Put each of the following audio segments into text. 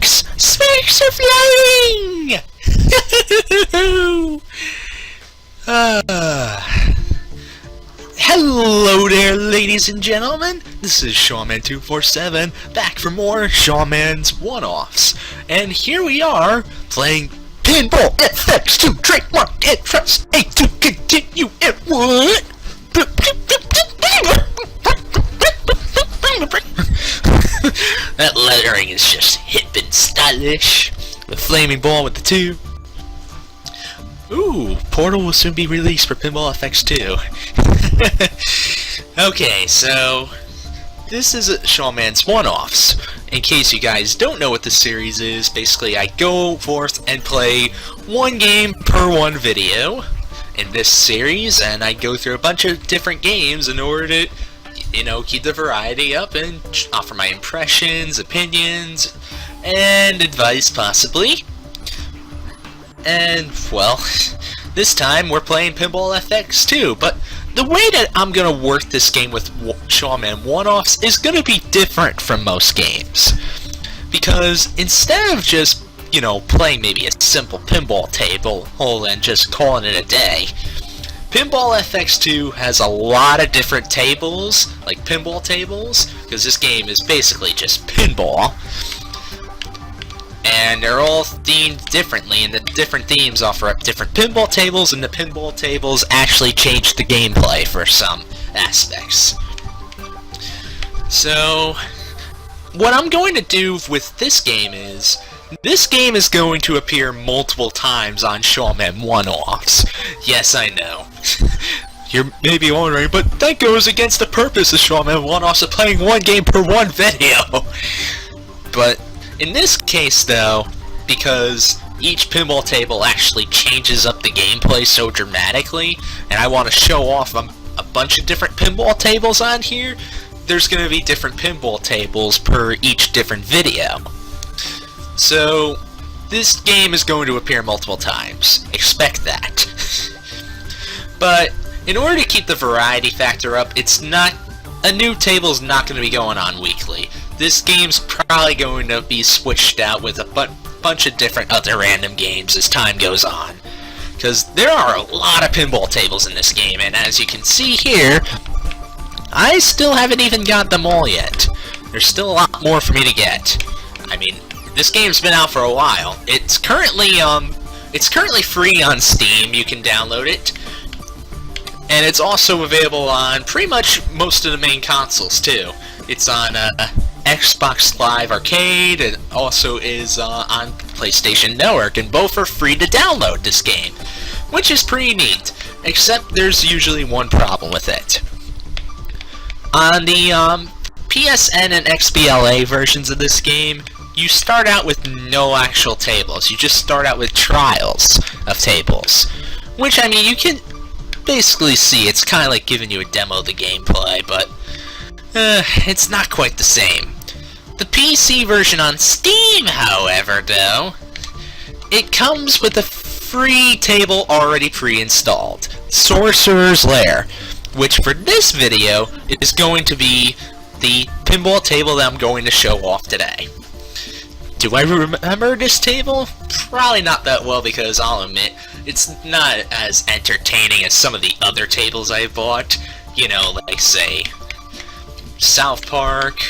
Sparks are flying! Hello there, ladies and gentlemen. This is Seanman247, back for more Seanman's One-Offs. And here we are, playing Pinball FX2 Trademark and Trust A to continue and what? That lettering is just hip and stylish. The flaming ball with the 2. Ooh, Portal will soon be released for Pinball FX2. Okay, so this is Seanman's One-Offs. In case you guys don't know what this series is, basically I go forth and play one game per one video in this series, and I go through a bunch of different games in order to, you know, keep the variety up and offer my impressions, opinions, and advice possibly. And, well, this time we're playing Pinball FX2, but the way that I'm going to work this game with Seanman One-Offs is going to be different from most games. Because instead of just, you know, playing maybe a simple pinball table and just calling it a day, Pinball FX2 has a lot of different tables, like pinball tables, because this game is basically just pinball. And they're all themed differently, and the different themes offer up different pinball tables, and the pinball tables actually change the gameplay for some aspects. So, what I'm going to do with this game is going to appear multiple times on Seanman One-Offs. Yes, I know. You're maybe wondering, but that goes against the purpose of Seanman One-Offs of playing one game per one video. But in this case, though, because each pinball table actually changes up the gameplay so dramatically, and I want to show off a bunch of different pinball tables on here, there's going to be different pinball tables per each different video. So, this game is going to appear multiple times. Expect that. But, in order to keep the variety factor up, a new table's not going to be going on weekly. This game's probably going to be switched out with a bunch of different other random games as time goes on. Because there are a lot of pinball tables in this game, and as you can see here, I still haven't even got them all yet. There's still a lot more for me to get. I mean, this game's been out for a while. It's currently free on Steam. You can download it. And it's also available on pretty much most of the main consoles, too. It's on Xbox Live Arcade, and also is on PlayStation Network, and both are free to download this game, which is pretty neat, except there's usually one problem with it. On the PSN and XBLA versions of this game, you start out with no actual tables. You just start out with trials of tables, which, I mean, you can basically see it's kind of like giving you a demo of the gameplay, but it's not quite the same. The PC version on Steam, however, though, it comes with a free table already pre-installed, Sorcerer's Lair, which for this video is going to be the pinball table that I'm going to show off today. Do I remember this table? Probably not that well, because I'll admit, it's not as entertaining as some of the other tables I've bought. You know, like, say, South Park,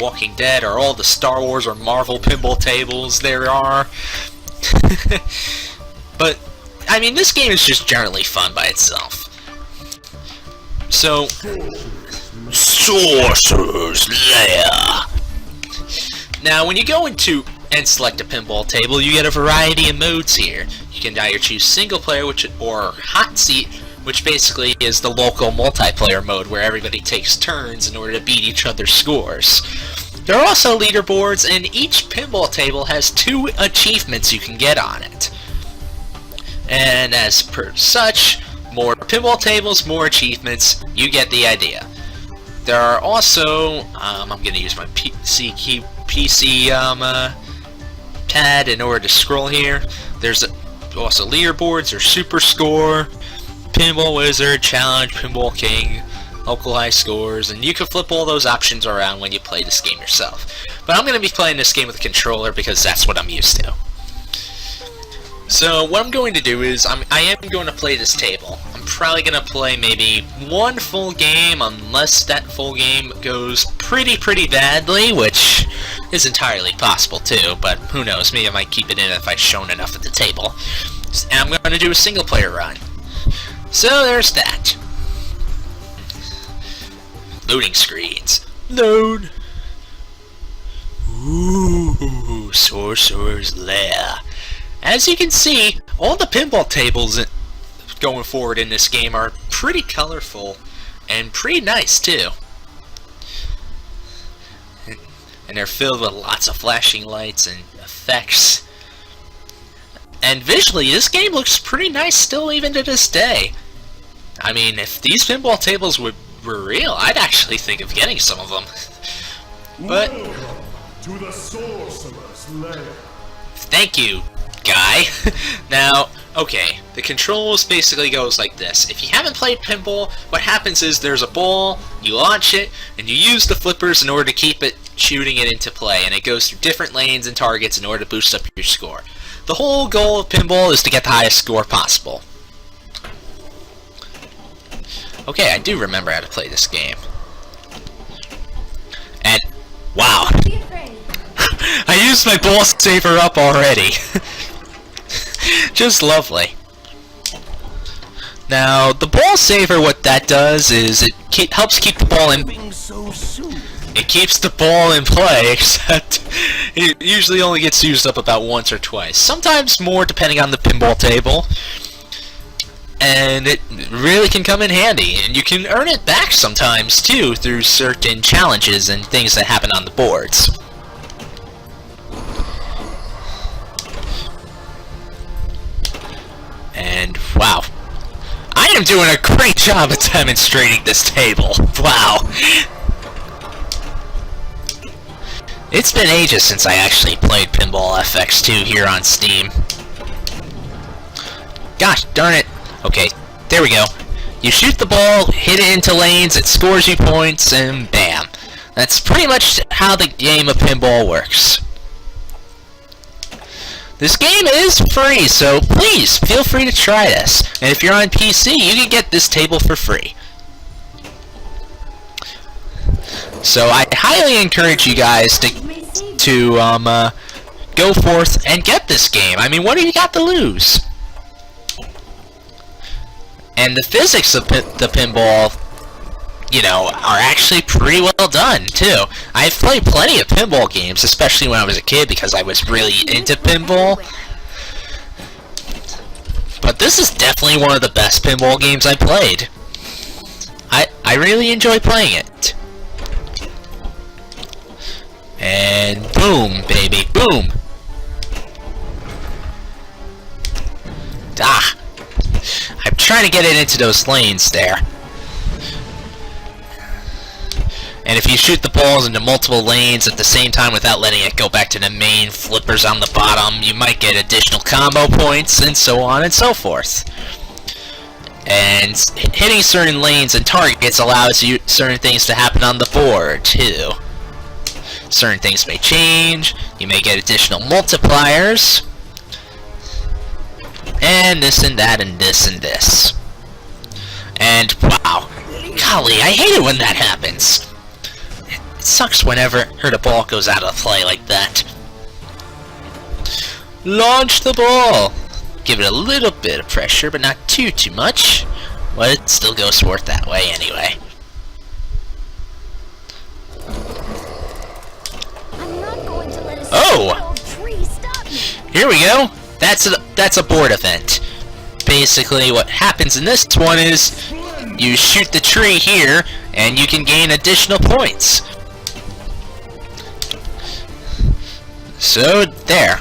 Walking Dead, or all the Star Wars or Marvel pinball tables there are. But, I mean, this game is just generally fun by itself. So, Sorcerer's Lair. Now, when you go into and select a pinball table, you get a variety of modes here. You can either choose single player, or hot seat, which basically is the local multiplayer mode where everybody takes turns in order to beat each other's scores. There are also leaderboards, and each pinball table has 2 achievements you can get on it. And as per such, more pinball tables, more achievements, you get the idea. There are also, I'm going to use my PC pad in order to scroll here. There's also leaderboards or super score, Pinball Wizard, Challenge, Pinball King, local high scores, and you can flip all those options around when you play this game yourself. But I'm going to be playing this game with a controller because that's what I'm used to. So what I'm going to do is, I am going to play this table. I'm probably going to play maybe one full game, unless that full game goes pretty badly, which is entirely possible too, but who knows, maybe I might keep it in if I've shown enough at the table. And I'm going to do a single player run. So there's that. Loading screens. Load. Ooh, Sorcerer's Lair. As you can see, all the pinball tables going forward in this game are pretty colorful and pretty nice too. And they're filled with lots of flashing lights and effects. And visually, this game looks pretty nice still even to this day. I mean, if these pinball tables were real, I'd actually think of getting some of them. But welcome to the Sorcerer's Lair. Thank you, guy. Now, okay, the controls basically goes like this. If you haven't played pinball, what happens is there's a ball, you launch it, and you use the flippers in order to keep it shooting it into play, and it goes through different lanes and targets in order to boost up your score. The whole goal of pinball is to get the highest score possible. Okay, I do remember how to play this game. And, wow. I used my ball saver up already. Just lovely. Now, the ball saver, what that does is it helps keep the ball in... It keeps the ball in play, except it usually only gets used up about once or twice. Sometimes more, depending on the pinball table. And it really can come in handy, and you can earn it back sometimes, too, through certain challenges and things that happen on the boards. And, wow. I am doing a great job at demonstrating this table. Wow. It's been ages since I actually played Pinball FX2 here on Steam. Gosh darn it. Okay, there we go. You shoot the ball, hit it into lanes, it scores you points, and bam. That's pretty much how the game of pinball works. This game is free, so please feel free to try this. And if you're on PC, you can get this table for free. So I highly encourage you guys to go forth and get this game. I mean, what have you got to lose? And the physics of the pinball, you know, are actually pretty well done, too. I've played plenty of pinball games, especially when I was a kid, because I was really into pinball. But this is definitely one of the best pinball games I played. I really enjoy playing it. And boom, baby, boom! Ah! I'm trying to get it into those lanes there. And if you shoot the balls into multiple lanes at the same time without letting it go back to the main flippers on the bottom, you might get additional combo points, and so on and so forth. And hitting certain lanes and targets allows you certain things to happen on the board, too. Certain things may change, you may get additional multipliers, and this and that and this and this. And wow, golly, I hate it when that happens. It sucks whenever the ball goes out of play like that. Launch the ball! Give it a little bit of pressure, but not too much. But it still goes forth that way anyway. Oh! Here we go! That's a board event. Basically, what happens in this one is you shoot the tree here, and you can gain additional points. So, there.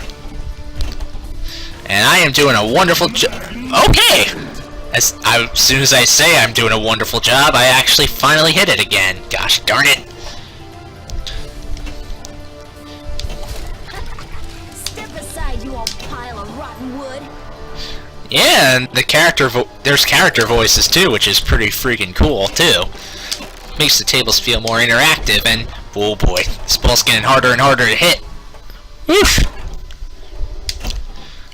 And I am doing a wonderful job. Okay! As soon as I say I'm doing a wonderful job, I actually finally hit it again. Gosh darn it. Step aside, you old pile of rotten wood. Yeah, and the there's character voices too, which is pretty freaking cool too. makes the tables feel more interactive, and oh boy, this ball's getting harder and harder to hit. Oof!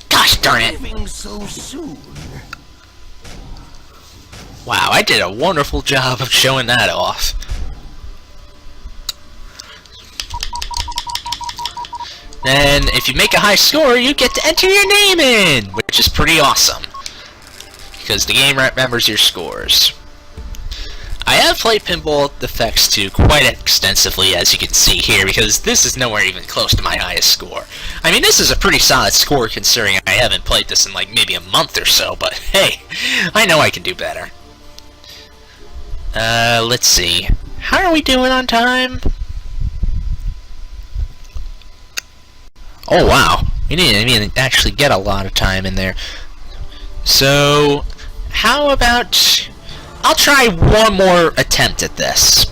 Gosh darn it! Leaving so soon. Wow, I did a wonderful job of showing that off. Then, if you make a high score, you get to enter your name in, which is pretty awesome, because the game remembers your scores. I have played Pinball FX2 quite extensively, as you can see here, because this is nowhere even close to my highest score. I mean, this is a pretty solid score considering I haven't played this in like maybe a month or so, but hey, I know I can do better. Let's see. How are we doing on time? Oh wow, we didn't actually get a lot of time in there. So, how about... I'll try one more attempt at this,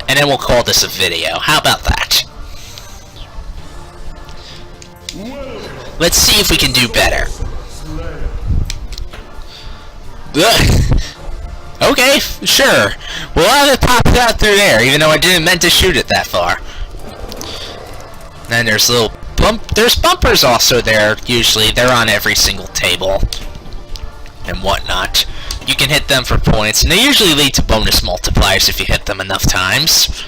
and then we'll call this a video. How about that? Let's see if we can do better. Ugh. Okay, sure. We'll have it pop out through there, even though I didn't meant to shoot it that far. Then there's there's bumpers also there, usually. They're on every single table and whatnot. You can hit them for points, and they usually lead to bonus multipliers if you hit them enough times.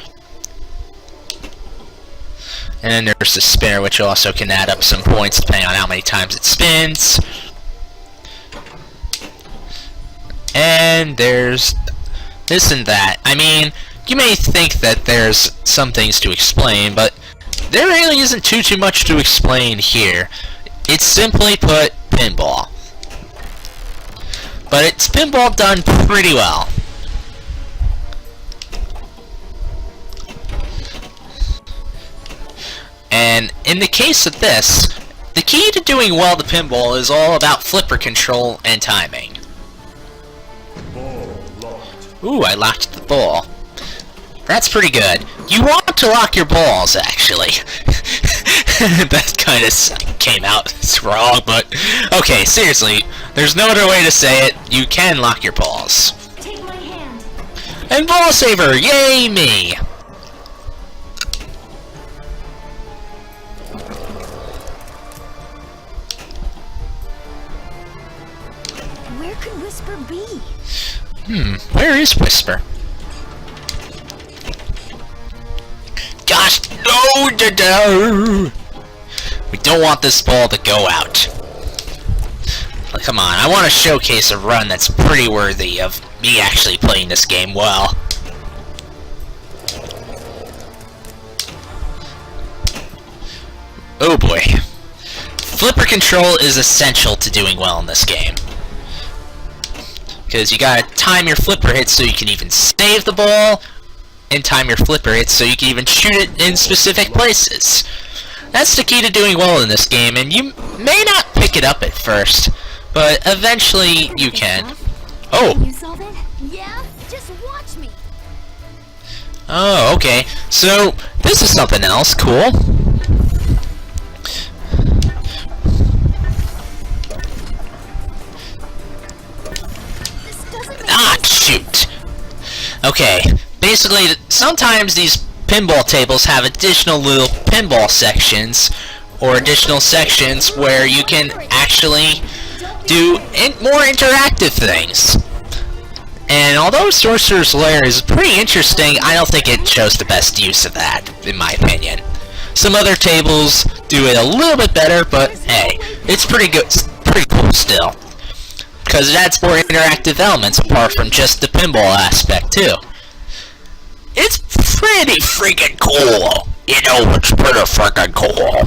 And then there's the spinner, which also can add up some points depending on how many times it spins. And there's this and that. I mean, you may think that there's some things to explain, but there really isn't too much to explain here. It's simply put, pinball. But it's pinball done pretty well. And in the case of this, the key to doing well to pinball is all about flipper control and timing. Ball locked. Ooh, I locked the ball. That's pretty good. You want to lock your balls, actually. That kind of came out wrong, but okay, seriously, there's no other way to say it. You can lock your balls. Take my hand. And ball saver, yay me! Where could Whisper be? Where is Whisper? Gosh, no! We don't want this ball to go out. Come on, I want to showcase a run that's pretty worthy of me actually playing this game well. Oh boy. Flipper control is essential to doing well in this game. Because you gotta time your flipper hits so you can even save the ball, and time your flipper hits so you can even shoot it in specific places. That's the key to doing well in this game, and you may not pick it up at first, but eventually you can. Oh! You solve it? Yeah? Just watch me. Oh, okay. So, this is something else. Cool. This doesn't make Ah, shoot! Okay, basically, sometimes these pinball tables have additional little pinball sections, or additional sections where you can actually do more interactive things. And although Sorcerer's Lair is pretty interesting, I don't think it shows the best use of that, in my opinion. Some other tables do it a little bit better, but hey, it's pretty good, pretty cool still. Because it adds more interactive elements apart from just the pinball aspect too. It's pretty freaking cool. You know, it's pretty freaking cool.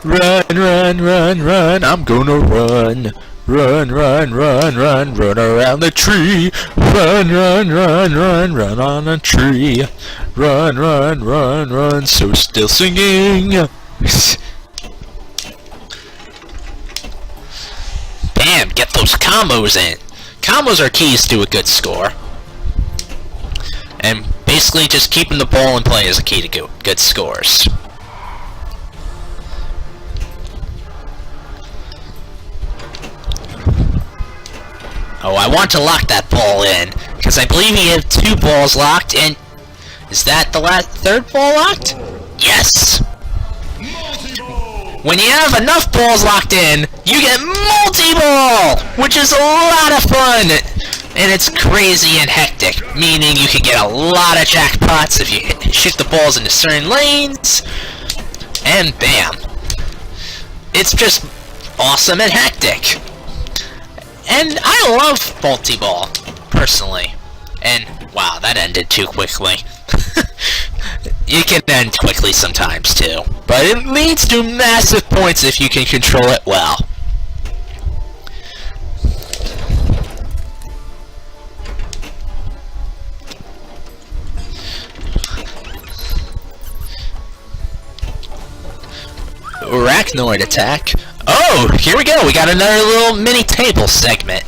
Run, run, run, run, I'm gonna run. Run, run, run, run, run around the tree. Run, run, run, run, run on a tree. Run, run, run, run, so still singing. Bam, get those combos in. Combos are keys to a good score. And basically just keeping the ball in play is a key to good scores. Oh, I want to lock that ball in, because I believe he had 2 balls locked, and is that the third ball locked? Yes! When you have enough balls locked in, you get multi-ball, which is a lot of fun, and it's crazy and hectic, meaning you can get a lot of jackpots if you shoot the balls into certain lanes, and bam. It's just awesome and hectic. And I love multi-ball, personally. And, wow, that ended too quickly. It can end quickly sometimes, too. But it leads to massive points if you can control it well. Arachnoid attack. Oh, here we go. We got another little mini table segment.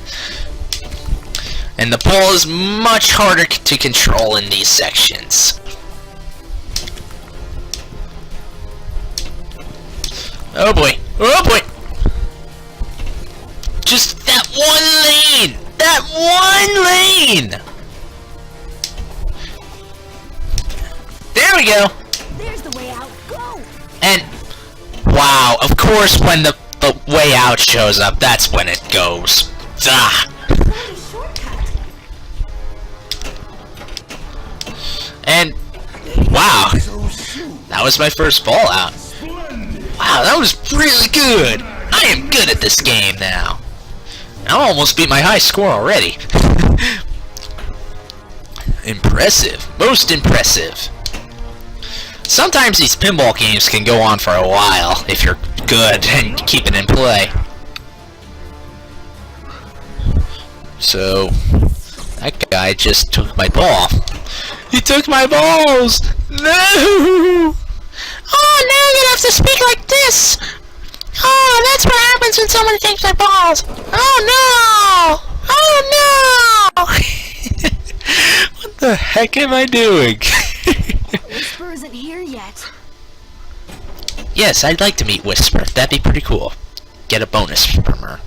And the ball is much harder to control in these sections. Oh boy. Oh boy. Just that one lane. That one lane. There we go. There's the way out. Go. And wow, of course when the way out shows up, that's when it goes. Ah. And wow, that was my first ball out. Wow, that was really good. I am good at this game now. I almost beat my high score already. Impressive, most impressive. Sometimes these pinball games can go on for a while if you're good and keep it in play. So, that guy just took my ball. He took my balls! No! Oh, now you're gonna have to speak like this! Oh, that's what happens when someone takes my balls! Oh no! Oh no! What the heck am I doing? Whisper isn't here yet. Yes, I'd like to meet Whisper. That'd be pretty cool. Get a bonus from her.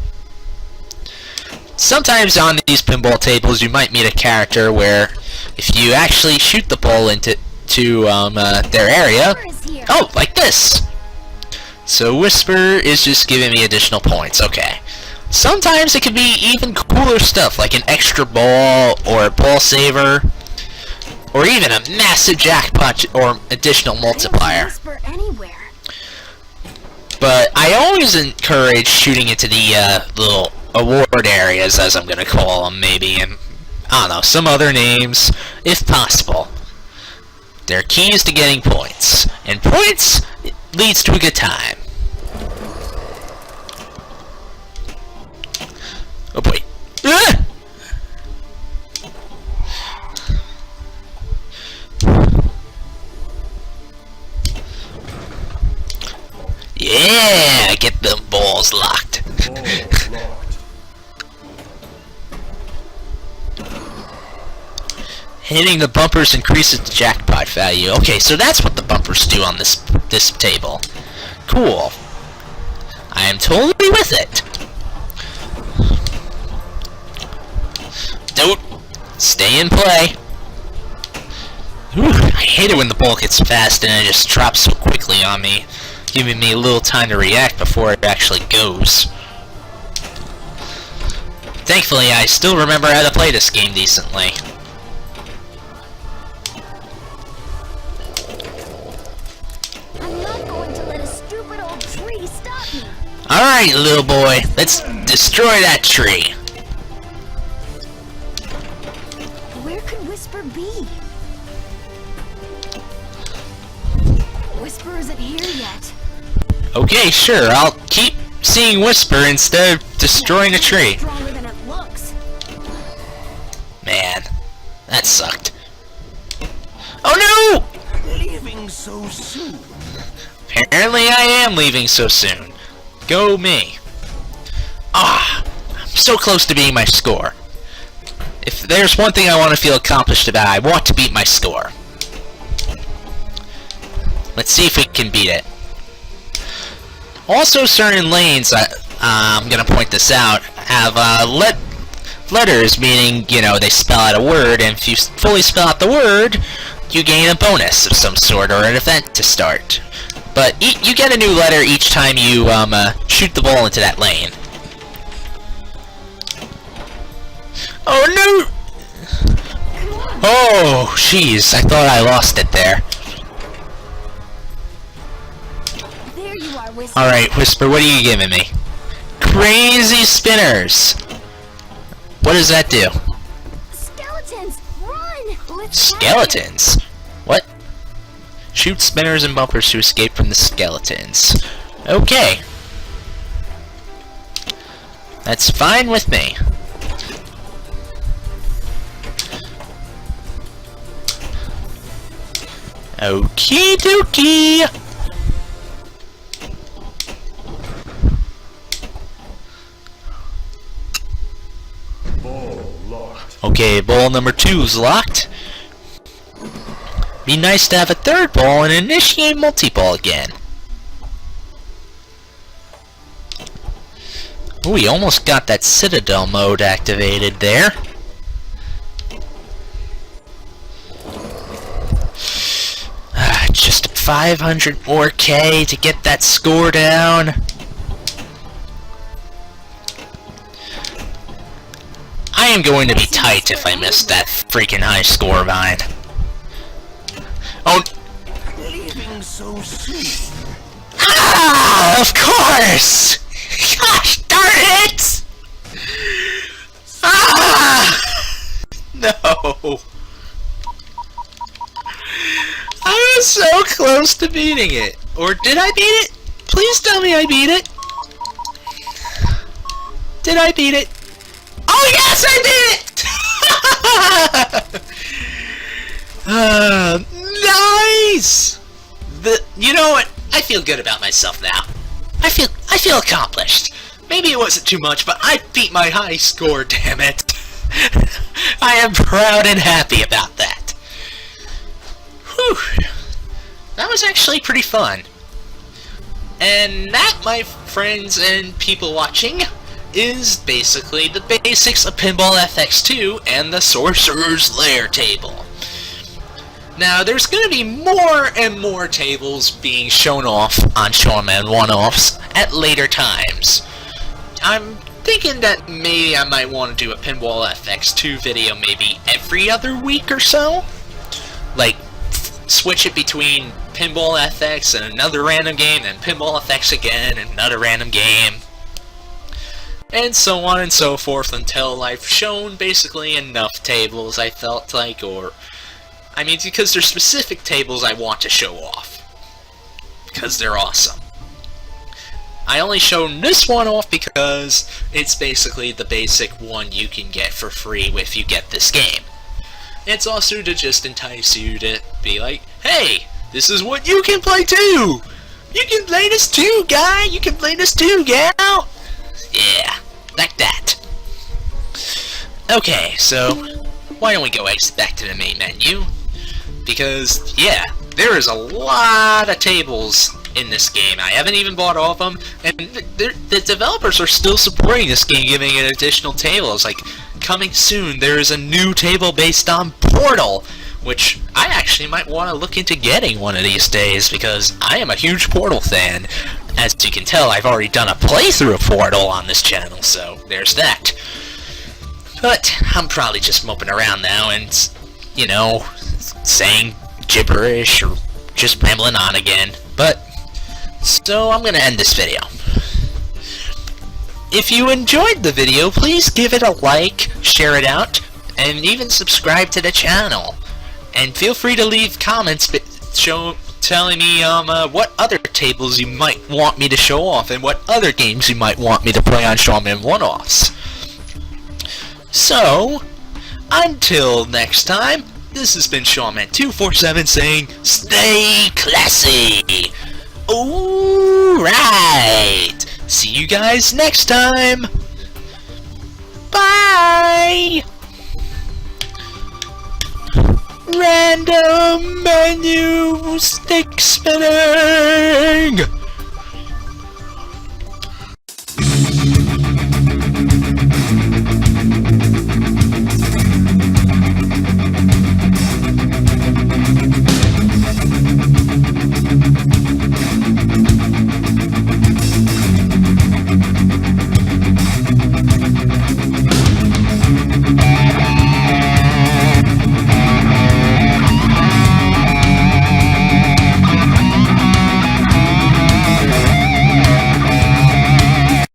Sometimes on these pinball tables you might meet a character where if you actually shoot the ball into their area, oh, like this. So Whisper is just giving me additional points. Okay. Sometimes it can be even cooler stuff like an extra ball or a ball saver, or even a massive jackpot or additional multiplier. Whisper anywhere. But I always encourage shooting into the little award areas, as I'm gonna call them, maybe, and I don't know, some other names, if possible. They're keys to getting points, and points leads to a good time. Oh boy. Ah! Yeah, get them balls locked. Hitting the bumpers increases the jackpot value. Okay, so that's what the bumpers do on this table. Cool. I am totally with it. Don't stay in play. Ooh, I hate it when the ball gets fast and it just drops so quickly on me, giving me a little time to react before it actually goes. Thankfully, I still remember how to play this game decently. I'm not going to let a stupid old tree stop me. Alright, little boy, let's destroy that tree. Where could Whisper be? Whisper isn't here yet. Okay, sure, I'll keep seeing Whisper instead of destroying a tree. Stronger than it looks. Man, that sucked. Oh no! Leaving so soon. Apparently I am leaving so soon. Go me. Ah, I'm so close to beating my score. If there's one thing I want to feel accomplished about, I want to beat my score. Let's see if we can beat it. Also, certain lanes, I'm gonna point this out, have letters, meaning, you know, they spell out a word, and if you fully spell out the word, you gain a bonus of some sort, or an event to start. But you get a new letter each time you shoot the ball into that lane. Oh no! Oh, jeez, I thought I lost it there. There you are, Whisper. Alright, Whisper, what are you giving me? Crazy spinners! What does that do? Skeletons, run! Let's Skeletons? What? Shoot spinners and bumpers to escape from the skeletons. Okay. That's fine with me. Okie dokie! Ball locked. Okay, ball number 2 is locked. Be nice to have a third ball and initiate multi-ball again. Ooh, we almost got that Citadel mode activated there. Just 500 more K to get that score down. I am going to be tight if I miss that freaking high score, Vine. Oh. Leaving so soon. Ah, of course! Gosh darn it! Ah! No. I was so close to beating it. Or did I beat it? Please tell me I beat it. Did I beat it? Oh yes, I did it! Nice! You know what? I feel good about myself now. I feel accomplished. Maybe it wasn't too much, but I beat my high score, damn it. I am proud and happy about that. Whew. That was actually pretty fun. And that, my friends and people watching, is basically the basics of Pinball FX2 and the Sorcerer's Lair table. Now, there's going to be more and more tables being shown off on Seanman One-Offs at later times. I'm thinking that maybe I might want to do a Pinball FX2 video maybe every other week or so. Like, switch it between Pinball FX and another random game, then Pinball FX again and another random game. And so on and so forth until I've shown basically enough tables, I felt like, or... I mean, because there's specific tables I want to show off. Because they're awesome. I only shown this one off because it's basically the basic one you can get for free if you get this game. It's also to just entice you to be like, hey, this is what you can play too! You can play this too, guy! You can play this too, gal! Yeah, like that. Okay, so why don't we go back to the main menu? Because, yeah, there is a lot of tables in this game. I haven't even bought all of them, and the developers are still supporting this game, giving it additional tables. Like, coming soon, there is a new table based on Portal, which I actually might want to look into getting one of these days, because I am a huge Portal fan. As you can tell, I've already done a playthrough of Portal on this channel, so there's that. But I'm probably just moping around now and, you know, saying gibberish or just rambling on again. But, so I'm gonna end this video. If you enjoyed the video, please give it a like, share it out, and even subscribe to the channel. And feel free to leave comments telling me what other tables you might want me to show off and what other games you might want me to play on Seanman One-Offs. So, until next time, this has been Seanman247 saying, stay classy! Alright! See you guys next time! Bye! Random menu stick spinning!